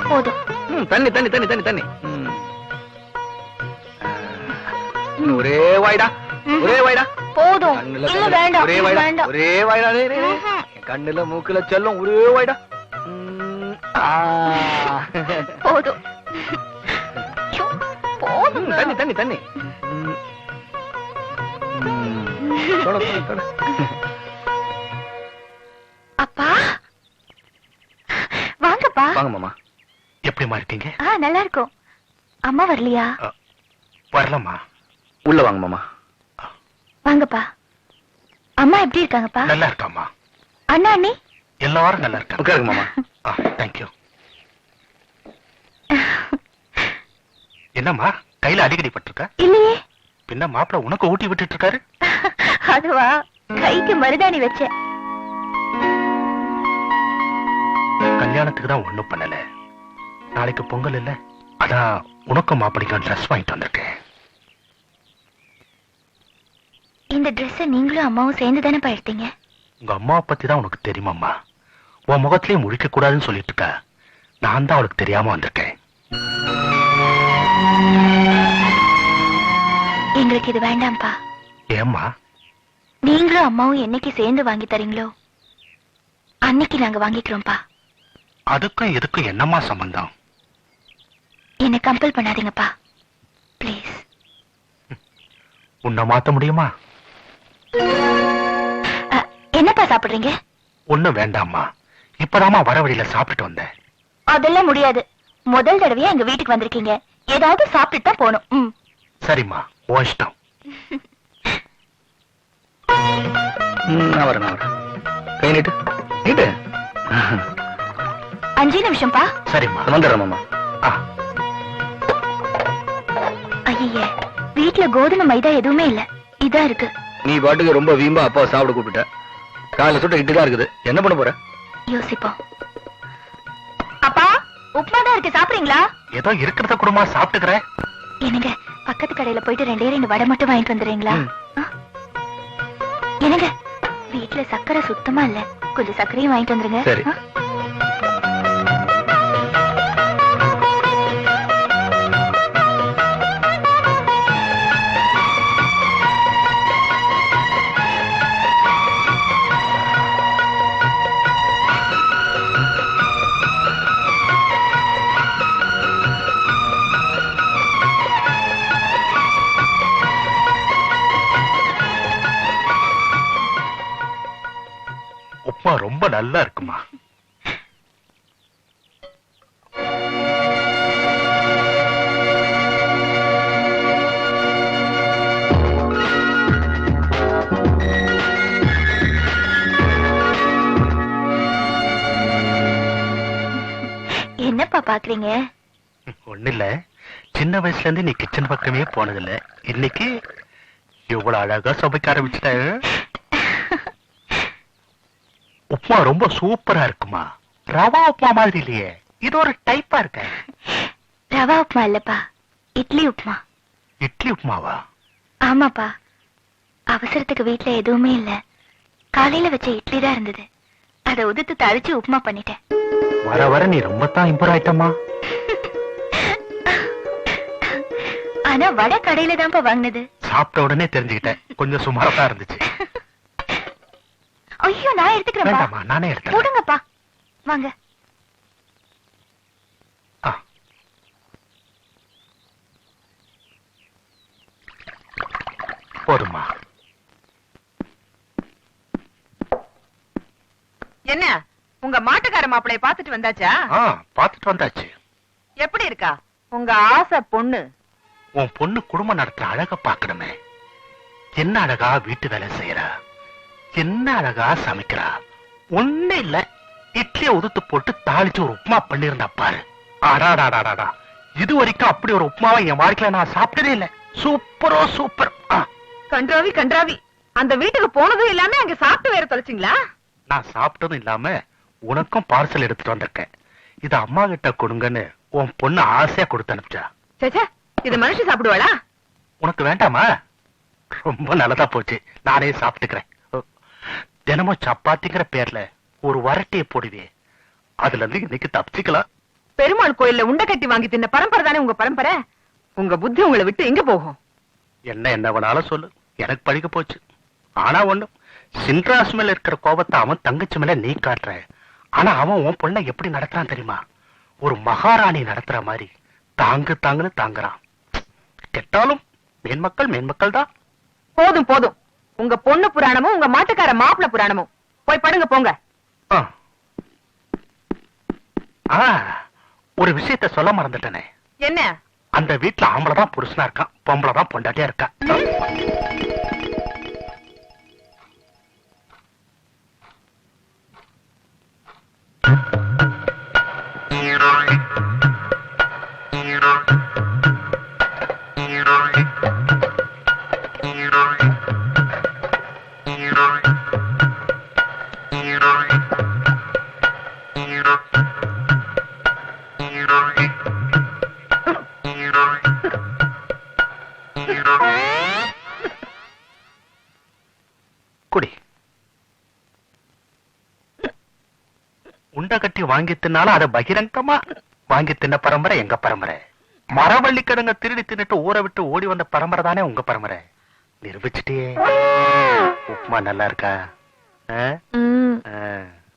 போதும். தண்ணி தண்ணி தண்ணி தண்ணி தண்ணி. ஒரே வாய்டா, ஒரே வாய்டா. போதும். வேண்டாம், ஒரே வாய்டா, ஒரே வாய்டா. கண்ணுல மூக்குல செல்லும், ஒரே வாய்டா. போதும் போதும். தண்ணி தண்ணி தண்ணி. அப்பா வாங்கப்பா. வாங்க மாமா. எப்படிமா இருக்கீங்க? நல்லா இருக்கும். அம்மா வரலையா? வரலம்மா. உள்ள வாங்க மாமா. வாங்கப்பா. அம்மா எப்படி இருக்காங்கப்பா? நல்லா இருக்காம்மா. அண்ணா அண்ணி எல்லாரும் நல்லா இருக்காங்க. உட்காருங்க மாமா. தேங்க்யூ. என்னம்மா கையில அடிக்கடி பட்டிருக்க? இல்லையே. பின்ன மாப்பிள்ள உனக்கு ஊட்டி விட்டுட்டு இருக்காரு? அதுவா, கைக்கு மருதாணி வச்சேன். கல்யாணத்துக்கு தான் ஒண்ணும் பண்ணல. நாளைக்கு பொங்கல் இல்ல, அதான் உனக்கும் மாப்பிளைக்கும் ட்ரெஸ் வாங்கிட்டு வந்திருக்கேன். இந்த ட்ரெஸ் நீங்களும் அம்மாவும் சேர்ந்து தானே எடுத்தீங்க? உங்க அம்மாவை பத்தி தான் உனக்கு தெரியுமாம்மா? உன் முகத்திலேயே முழிக்க கூடாதுன்னு சொல்லிட்டு இருக்க. நான் தான் அவளுக்கு தெரியாம வந்திருக்கேன். எங்களுக்கு இது வேண்டாம்ப்பா. ஏம்மா? நீங்களும் அம்மாவும் என்னைக்கு சேர்ந்து வாங்கி தரீங்களோ அன்னைக்கு நாங்க வாங்கிக்கிறோம்ப்பா. அதுக்கும் எதுக்கும் என்னம்மா சம்பந்தம்? என்ன கம்பல் பண்ணாதீங்கப்பா ப்ளீஸ். உன்னை மாத்த முடியுமா? என்னப்பா சாப்பிடுறீங்க? ஒண்ணும் வேண்டாம்மா. இப்பதாம்மா வர வழியில சாப்பிட்டு வந்தேன். அதெல்லாம் முடியாது. முதல் தடவையா எங்க வீட்டுக்கு வந்திருக்கீங்க, ஏதாவது சாப்பிட்டு தான் போகணும். சரிம்மா, உன் இஷ்டம். கை நீட்டு நீட்டு. 5 நிமிஷம்ப்பா. சரிம்மா, வந்துடுறேன். ஐய, வீட்டுல கோதுமை மைதா எதுவுமே இல்ல, இதா இருக்கு. நீ பாட்டுக்கு ரொம்ப வீம்பா அப்பா சாப்பிட கூப்பிட்ட. காலைல சுட்ட இட்டு தான் இருக்குது, என்ன பண்ண போற? யோசிப்போம். அப்பா, உப்புமா தான் இருக்கு, சாப்பிடுறீங்களா? ஏதோ இருக்கிறத கூடமா சாப்பிட்டுக்கிறேன். என்னங்க, பக்கத்து கடையில போயிட்டு 2 வடை மட்டும் வாங்கிட்டு வந்துடுறீங்களா? என்னங்க, வீட்டுல சக்கரை சுத்தமா இல்ல, கொஞ்சம் சர்க்கரையும் வாங்கிட்டு வந்துருங்க. சரி. உப்புமா ரொம்ப நல்லா இருக்குமா? என்னப்பா பாக்குறீங்க? ஒண்ணு இல்ல, சின்ன வயசுல இருந்து நீ கிச்சன் பக்கமே போனதில்ல, இன்னைக்கு இவ்வளவு அழகா சமைக்க ஆரம்பிச்சிட்ட. உப்புமா ரொம்ப சூப்பரா இருக்குமா. ரவா உப்புமா மாதிரி இல்லையே, இது ஒரு டைப்பா இருக்க. ரவா உப்புமா இல்லப்பா, இட்லி உப்புமா. இட்லி உப்புமாவா? ஆமாப்பா, அவசரத்துக்கு வீட்டுல எதுவுமே இல்ல, காலையில வச்ச இட்லி தான் இருந்தது, அதை உதுத்து தழிச்சு உப்புமா பண்ணிட்டேன். வர வர நீ ரொம்ப தான் இம்ப்ரூவ் ஆயிட்டமா. ஆனா வடை கடையில தான்ப்பா வாங்கினது. சாப்பிட்ட உடனே தெரிஞ்சுக்கிட்டேன், கொஞ்சம் சுமாரா தான் இருந்துச்சு. ஐயோ, நான் எடுத்துக்கிறேன். வேண்டாமா, நானே எடுத்துக்கிறேன். போடுங்கப்பா, வாங்க. போதுமா? என்ன, உங்க மாட்டுக்கார மாப்பிளைய பாத்துட்டு வந்தாச்சா? பாத்துட்டு வந்தாச்சு. எப்படி இருக்கா உங்க ஆசை பொண்ணு? உன் பொண்ணு குடும்பம் நடத்துற அழக பாக்கணுமே. என்ன அழகா வீட்டு வேலை செய்யறா, என்ன அழகா சமைக்கிறா. ஒண்ணு இல்ல, இட்லியை உதுத்து போட்டு தாளிச்சு ஒரு உப்புமா பண்ணிருந்தா பாரு. ஆடாடாடாடா, இது வரைக்கும் அப்படி ஒரு உப்புமாவை என் வாழ்க்கையில நான் சாப்பிட்டதே இல்ல. சூப்பரோ சூப்பர். கன்றாவி கன்றாவி, அந்த வீட்டுக்கு போனதும் இல்லாம அங்க சாப்பிட்டு வேற தொலைச்சிங்களா? நான் சாப்பிட்டதும் இல்லாம உனக்கும் பார்சல் எடுத்துட்டு வந்திருக்கேன். இது அம்மா கிட்ட கொடுங்கன்னு உன் பொண்ணு ஆசையா கொடுத்து அனுப்பிச்சா. சேச்சே, இது மனுஷன் சாப்பிடுவாளா? உனக்கு வேண்டாமா? ரொம்ப நல்லதா போச்சு, நானே சாப்பிட்டுக்கிறேன். தினமும் சப்பாத்திங்கிற பேர்ல ஒரு வரட்டியை போடுவே, அதுல இருந்து இன்னைக்கு தப்பிச்சுக்கலாம். பெருமாள் கோயில்ல உண்டை கட்டி வாங்கி தின்ன பரம்பரை தானே உங்க பரம்பரை. உங்க புத்தி உங்களை விட்டு எங்க போகும்? என்ன வேணாலும் சொல்லு, எனக்கு பழிக்க போச்சு. ஆனா ஒண்ணு, சின்ராஸ் மேல இருக்கிற கோபத்தை அவன் தங்கச்சி மேல நீ காட்டுற. ஆனா அவன் உன் பொண்ணை எப்படி நடத்துறான் தெரியுமா? ஒரு மகாராணி நடத்துற மாதிரி தாங்குன்னு தாங்குறான். கெட்டாலும் மேன்மக்கள் தான். போதும் போதும், உங்க பொண்ணு புராணமும் உங்க மாட்டுக்கார மாப்பிள புராணமும். போய் படுங்க போங்க. ஒரு விஷயத்த சொல்ல மறந்துட்டேனே. என்ன? அந்த வீட்டுல ஆம்பளை தான் புருஷனா இருக்கான், பொம்பளை தான் பொண்டாட்டியா இருக்கா. குடி. உண்டை கட்டி வாங்கி தின்னாலும் அதை பகிரங்கமா வாங்கி தின்ன பரம்பரை எங்க பரம்பரை. மரவள்ளி கிழங்க திருடி தின்னுட்டு ஊரை விட்டு ஓடி வந்த பரம்பரை தானே உங்க பரம்பரை. நிரூபிச்சுட்டே. உப்புமா நல்லா இருக்கா?